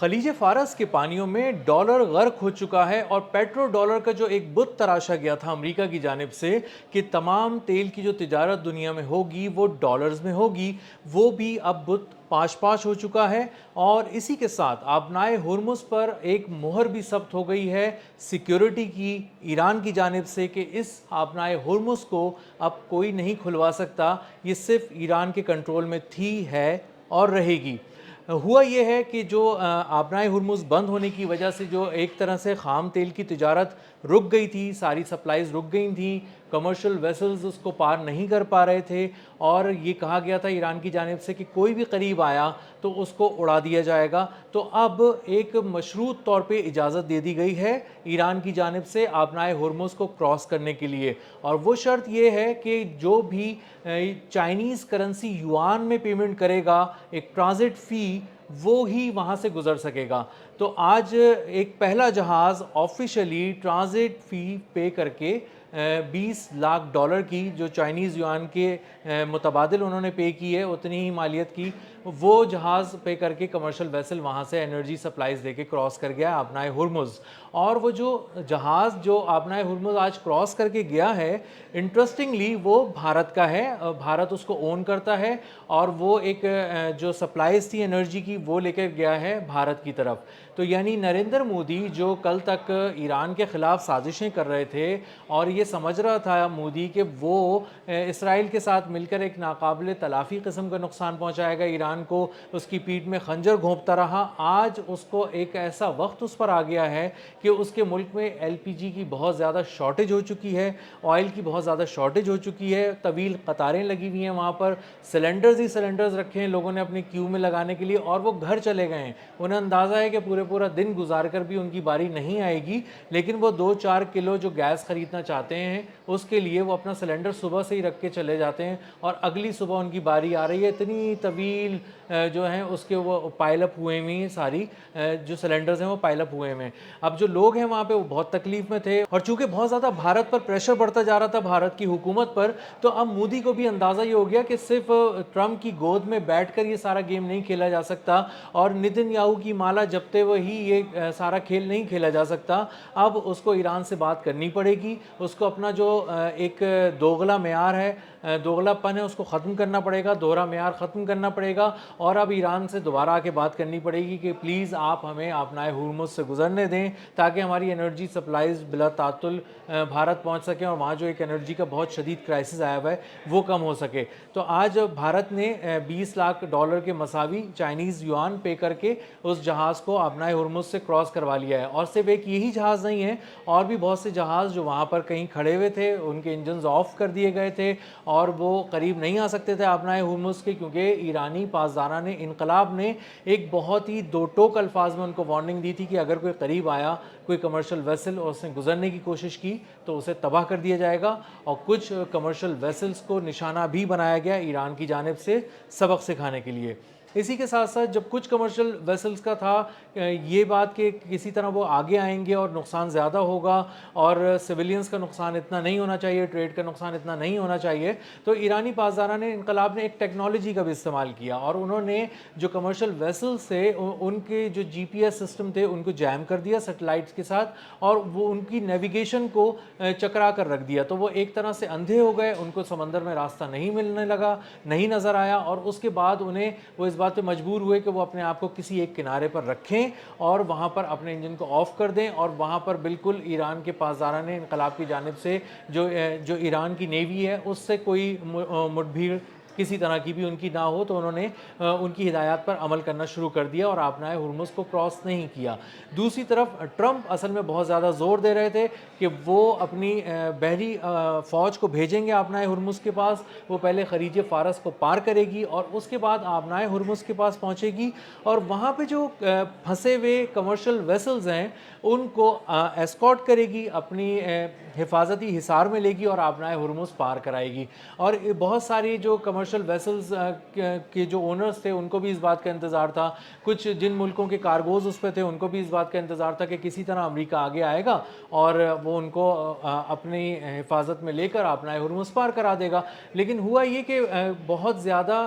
خلیج فارس کے پانیوں میں ڈالر غرق ہو چکا ہے اور پیٹرو ڈالر کا جو ایک بت تراشا گیا تھا امریکہ کی جانب سے کہ تمام تیل کی جو تجارت دنیا میں ہوگی وہ ڈالرز میں ہوگی، وہ بھی اب بت پاش پاش ہو چکا ہے۔ اور اسی کے ساتھ آبنائے ہرمز پر ایک مہر بھی ثبت ہو گئی ہے سیکیورٹی کی ایران کی جانب سے کہ اس آبنائے ہرمز کو اب کوئی نہیں کھلوا سکتا، یہ صرف ایران کے کنٹرول میں تھی، ہے اور رہے گی۔ ہوا یہ ہے کہ جو آبنائے ہرمز بند ہونے کی وجہ سے جو ایک طرح سے خام تیل کی تجارت رک گئی تھی، ساری سپلائیز رک گئی تھیں، کمرشل ویسلز اس کو پار نہیں کر پا رہے تھے، اور یہ کہا گیا تھا ایران کی جانب سے کہ کوئی بھی قریب آیا تو اس کو اڑا دیا جائے گا۔ تو اب ایک مشروط طور پہ اجازت دے دی گئی ہے ایران کی جانب سے آبنائے ہرمز کو کراس کرنے کے لیے، اور وہ شرط یہ ہے کہ جو بھی چائنیز کرنسی یوان میں پیمنٹ کرے گا، ایک ٹرانزٹ فی، وہ ہی وہاں سے گزر سکے گا۔ تو آج ایک پہلا جہاز آفیشلی ٹرانزٹ فی پے کر کے 20 لاکھ ڈالر کی جو چائنیز یوان کے متبادل انہوں نے پے کی ہے، اتنی ہی مالیت کی، وہ جہاز پے کر کے کمرشل ویسل وہاں سے انرجی سپلائیز لے کے کراس کر گیا آبنائے ہرمز۔ اور وہ جو جہاز جو آبنائے ہرمز آج کراس کر کے گیا ہے، انٹرسٹنگلی وہ بھارت کا ہے، بھارت اس کو اون کرتا ہے، اور وہ ایک جو سپلائیز تھی انرجی کی وہ لے کر گیا ہے بھارت کی طرف۔ تو یعنی نریندر مودی جو کل تک ایران کے خلاف سازشیں کر رہے تھے اور یہ سمجھ رہا تھا مودی کہ وہ اسرائیل کے ساتھ مل کر ایک ناقابل تلافی قسم کا نقصان پہنچائے گا ایران کو، اس کی پیٹھ میں خنجر گھونپتا رہا، آج اس کو ایک ایسا وقت اس پر آ گیا ہے کہ اس کے ملک میں ایل پی جی کی بہت زیادہ شارٹیج ہو چکی ہے، آئل کی بہت زیادہ شارٹیج ہو چکی ہے، طویل قطاریں لگی ہوئی ہیں وہاں پر، سلنڈرز ہی سلنڈرز رکھے ہیں لوگوں نے اپنی کیو میں لگانے کے لیے، اور وہ گھر چلے گئے ہیں، انہیں اندازہ ہے کہ پورا دن گزار کر بھی ان کی باری نہیں آئے گی، لیکن وہ 2-4 کلو جو گیس خریدنا چاہتے ہیں اس کے لیے وہ اپنا سلنڈر صبح سے ہی رکھ کے چلے جاتے ہیں، اور اگلی صبح ان کی باری آ رہی ہے، اتنی طویل جو ہیں اس کے وہ پائل اپ ہوئے ہوئے ہیں، ساری جو سلنڈرز ہیں وہ پائل اپ ہوئے ہیں۔ اب جو لوگ ہیں وہاں پہ وہ بہت تکلیف میں تھے، اور چونکہ بہت زیادہ بھارت پر پریشر بڑھتا جا رہا تھا بھارت کی حکومت پر، تو اب مودی کو بھی اندازہ یہ ہو گیا کہ صرف ٹرمپ کی گود میں بیٹھ کر یہ سارا گیم نہیں کھیلا جا سکتا، اور نتن یاہو کی مالا جپتے ہوئے ہی یہ سارا کھیل نہیں کھیلا جا سکتا، اب اس کو ایران سے بات کرنی پڑے گی، اس کو اپنا جو ایک دوغلا معیار ہے، دوغلا پن ہے، اس کو ختم کرنا پڑے گا، دوہرا معیار ختم کرنا پڑے گا، اور اب ایران سے دوبارہ آ کے بات کرنی پڑے گی کہ پلیز آپ ہمیں آبنائے ہرمز سے گزرنے دیں تاکہ ہماری انرجی سپلائیز بلا تعطل بھارت پہنچ سکیں، اور وہاں جو ایک انرجی کا بہت شدید کرائسس آیا ہوا ہے وہ کم ہو سکے۔ تو آج بھارت نے 20 لاکھ ڈالر کے مساوی چائنیز یوان پے کر کے اس جہاز کو آبنائے ہرمز سے کراس کروا لیا ہے، اور صرف ایک یہی جہاز نہیں ہے، اور بھی بہت سے جہاز جو وہاں پر کہیں کھڑے ہوئے تھے ان کے انجنز آف کر دیے گئے تھے، اور وہ قریب نہیں آ سکتے تھے آبنائے ہرمز کے، کیونکہ ایرانی پاسداران انقلاب نے ایک بہت ہی دو ٹوک الفاظ میں ان کو وارننگ دی تھی کہ اگر کوئی قریب آیا کوئی کمرشل ویسل اور اس نے گزرنے کی کوشش کی تو اسے تباہ کر دیا جائے گا، اور کچھ کمرشل ویسلز کو نشانہ بھی بنایا گیا ایران کی جانب سے سبق سکھانے کے لیے۔ اسی کے ساتھ ساتھ جب کچھ کمرشل ویسلز کا تھا یہ بات کہ کسی طرح وہ آگے آئیں گے اور نقصان زیادہ ہوگا اور سویلینز کا نقصان اتنا نہیں ہونا چاہیے، ٹریڈ کا نقصان اتنا نہیں ہونا چاہیے، تو ایرانی پاسداران انقلاب نے ایک ٹیکنالوجی کا بھی استعمال کیا، اور انہوں نے جو کمرشل ویسلز تھے ان کے جو جی پی ایس سسٹم تھے ان کو جیم کر دیا سیٹلائٹس کے ساتھ، اور وہ ان کی نیویگیشن کو چکرا کر رکھ دیا، تو وہ ایک طرح سے اندھے ہو گئے، ان کو سمندر میں راستہ نہیں ملنے لگا، نہیں نظر آیا، اور اس کے بعد انہیں وہ اس بات پہ مجبور ہوئے کہ وہ اپنے آپ کو کسی ایک کنارے پر رکھیں اور وہاں پر اپنے انجن کو آف کر دیں، اور وہاں پر بالکل ایران کے پاسداران انقلاب کی جانب سے جو ایران کی نیوی ہے اس سے کوئی مڈبھیڑ کسی طرح کی بھی ان کی نہ ہو، تو انہوں نے ان کی ہدایات پر عمل کرنا شروع کر دیا اور آبنائے ہرمز کو کراس نہیں کیا۔ دوسری طرف ٹرمپ اصل میں بہت زیادہ زور دے رہے تھے کہ وہ اپنی بحری فوج کو بھیجیں گے آبنائے ہرمز کے پاس، وہ پہلے خلیج فارس کو پار کرے گی اور اس کے بعد آبنائے ہرمز کے پاس پہنچے گی، اور وہاں پہ جو پھنسے ہوئے کمرشل ویسلز ہیں ان کو ایسکارٹ کرے گی، اپنی حفاظتی حصار میں لے گی اور آبنائے ہرمز پار کرائے گی۔ اور بہت ساری جو کمرشل ویسلز کے جو اونرز تھے ان کو بھی اس بات کا انتظار تھا، کچھ جن ملکوں کے کارگوز اس پہ تھے ان کو بھی اس بات کا انتظار تھا کہ کسی طرح امریکہ آگے آئے گا اور وہ ان کو اپنی حفاظت میں لے کر آبنائے ہرمز پار کرا دے گا، لیکن ہوا یہ کہ بہت زیادہ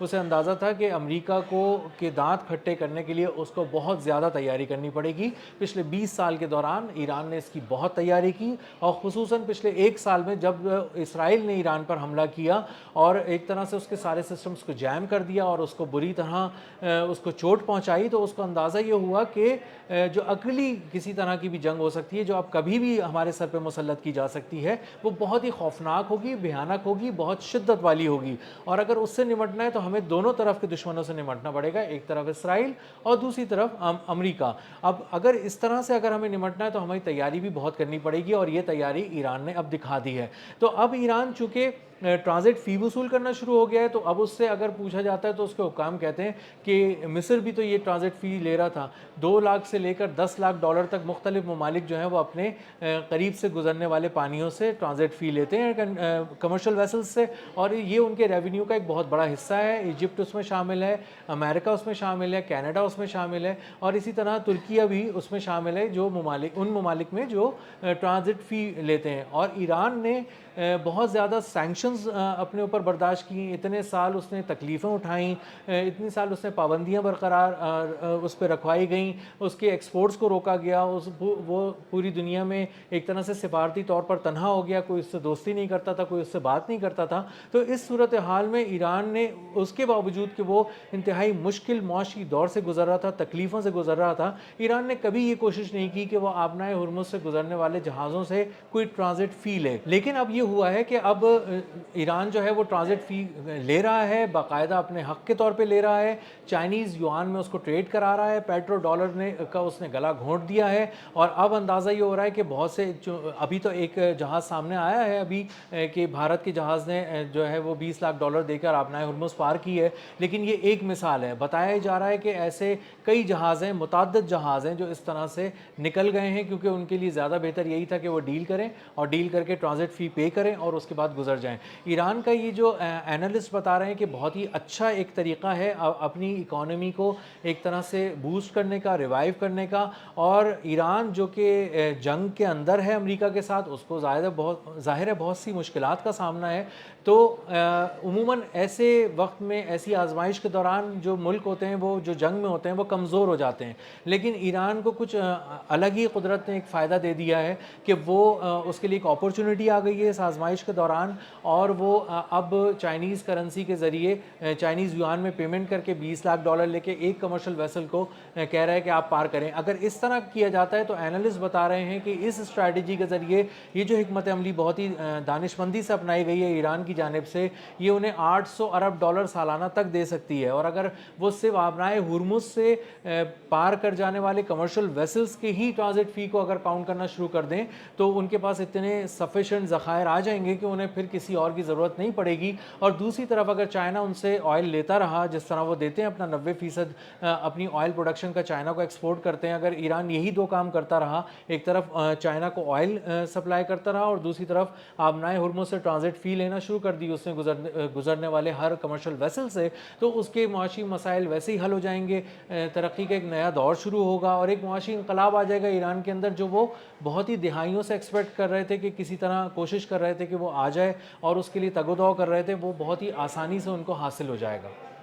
اسے اندازہ تھا کہ امریکہ کو کے دانت کھٹے کرنے کے لیے اس کو بہت زیادہ تیاری کرنی پڑے گی. پچھلے 20 سال کے دوران ایران نے اس کی بہت تیاری کی, اور خصوصاً پچھلے 1 سال میں جب اسرائیل نے ایران پر حملہ کیا اور ایک طرح سے اس کے سارے سسٹمز کو جیم کر دیا اور اس کو بری طرح اس کو چوٹ پہنچائی, تو اس کو اندازہ یہ ہوا کہ جو اکیلی کسی طرح کی بھی جنگ ہو سکتی ہے, جو اب کبھی بھی ہمارے سر پہ مسلط کی جا سکتی ہے, وہ بہت ہی خوفناک ہوگی, بھیانک ہوگی, بہت شدت والی ہوگی. اور اگر اس سے نمٹنا ہے تو ہمیں دونوں طرف کے دشمنوں سے نمٹنا پڑے گا, ایک طرف اسرائیل اور دوسری طرف امریکہ. اب اگر اس طرح سے اگر ہمیں نمٹنا ہے تو ہماری تیاری بھی بہت کرنی پڑے گی, اور یہ تیاری ایران نے اب دکھا دی ہے. تو اب ایران چونکہ ٹرانزٹ فی وصول کرنا شروع ہو گیا ہے, تو اب اس سے اگر پوچھا جاتا ہے تو اس کے حکام کہتے ہیں کہ مصر بھی تو یہ ٹرانزٹ فی لے رہا تھا, 2 لاکھ سے لے کر 10 لاکھ ڈالر تک مختلف ممالک جو ہیں وہ اپنے قریب سے گزرنے والے پانیوں سے ٹرانزٹ فی لیتے ہیں کمرشل ویسلز سے, اور یہ ان کے ریونیو کا ایک بہت بڑا حصہ ہے. ایجپٹ اس میں شامل ہے, امریکہ اس میں شامل ہے, کینیڈا اس میں شامل ہے, اور اسی طرح ترکیہ بھی اس میں شامل ہے, جو ان ممالک میں جو ٹرانزٹ فی لیتے ہیں. اور ایران نے بہت زیادہ سینکشنز اپنے اوپر برداشت کی, اتنے سال اس نے تکلیفیں اٹھائیں, اتنی سال اس نے پابندیاں برقرار اس پہ رکھوائی گئیں, اس کے ایکسپورٹس کو روکا گیا, وہ پوری دنیا میں ایک طرح سے سفارتی طور پر تنہا ہو گیا, کوئی اس سے دوستی نہیں کرتا تھا, کوئی اس سے بات نہیں کرتا تھا. تو اس صورتحال میں ایران نے اس کے باوجود کہ وہ انتہائی مشکل معاشی دور سے گزر رہا تھا, تکلیفوں سے گزر رہا تھا, ایران نے کبھی یہ کوشش نہیں کی کہ وہ آبنائے ہرمز سے گزرنے والے جہازوں سے کوئی ٹرانزٹ فی لے. لیکن اب یہ ہوا ہے کہ اب ایران جو ہے وہ ٹرانزٹ فی لے رہا ہے, باقاعدہ اپنے حق کے طور پہ لے رہا ہے, چائنیز یوان میں اس کو ٹریڈ کرا رہا ہے, پیٹرو ڈالر کا اس نے گلا گھونٹ دیا ہے. اور اب اندازہ یہ ہو رہا ہے کہ بہت سے ابھی تو ایک جہاز سامنے آیا ہے ابھی کہ بھارت کے جہاز نے جو ہے وہ 20 لاکھ ڈالر دے کر آبنائے ہرمز پار کی ہے, لیکن یہ ایک مثال ہے. بتایا جا رہا ہے کہ ایسے کئی جہاز ہیں, متعدد جہاز ہیں جو اس طرح سے نکل گئے ہیں, کیونکہ ان کے لیے زیادہ بہتر یہی تھا کہ وہ ڈیل کریں اور ڈیل کر کے ٹرانزٹ فی پے کریں اور اس کے بعد گزر جائیں. ایران کا یہ جو اینالسٹ بتا رہے ہیں کہ بہت ہی اچھا ایک طریقہ ہے اپنی اکانومی کو ایک طرح سے بوسٹ کرنے کا, ریوائیو کرنے کا. اور ایران جو کہ جنگ کے اندر ہے امریکہ کے ساتھ, اس کو ظاہر ہے بہت سی مشکلات کا سامنا ہے. تو عموماً ایسے وقت میں, ایسی آزمائش کے دوران جو ملک ہوتے ہیں وہ جو جنگ میں ہوتے ہیں وہ کمزور ہو جاتے ہیں, لیکن ایران کو کچھ الگ ہی قدرت نے ایک فائدہ دے دیا ہے کہ وہ اس کے لیے ایک اپورچونٹی آ گئی ہے اس آزمائش کے دوران, اور وہ اب چائنیز کرنسی کے ذریعے چائنیز یوان میں پیمنٹ کر کے 20 لاکھ ڈالر لے کے ایک کمرشل ویسل کو کہہ رہا ہے کہ آپ پار کریں. اگر اس طرح کیا جاتا ہے تو اینالسٹ بتا رہے ہیں کہ اس اسٹریٹجی کے ذریعے یہ جو حکمت عملی بہت ہی دانش مندی سے اپنائی گئی ہے ایران کی جانب سے, یہ انہیں 800 ارب ڈالر سالانہ تک دے سکتی ہے. اور اگر وہ صرف آبنائے ہرمز سے پار کر جانے والے کمرشل ویسلز کے ہی ٹرانزٹ فی کو اگر کاؤنٹ کرنا شروع کر دیں تو ان کے پاس اتنے سفیشینٹ ذخائر آ جائیں گے کہ انہیں پھر کسی اور کی ضرورت نہیں پڑے گی. اور دوسری طرف اگر چائنا ان سے آئل لیتا رہا, جس طرح وہ دیتے ہیں اپنا 90% اپنی آئل پروڈکشن کا چائنا کو ایکسپورٹ کرتے ہیں, اگر ایران یہی 2 کام کرتا رہا, ایک طرف چائنا کو آئل سپلائی کرتا رہا اور دوسری طرف آبنائے ہرمز سے ٹرانزٹ فی لینا شروع کر دی اس نے گزرنے والے ہر کمرشل ویسل سے, تو اس کے معاشی مسائل ویسے ہی حل ہو جائیں گے, ترقی کا ایک نیا دور شروع ہوگا اور ایک معاشی انقلاب آ جائے گا ایران کے اندر, جو وہ بہت ہی دہائیوں سے ایکسپیکٹ کر رہے تھے کہ کسی طرح کوشش کر رہے تھے کہ وہ آ جائے اور اس کے لیے تگ و دو کر رہے تھے, وہ بہت ہی آسانی سے ان کو حاصل ہو جائے گا.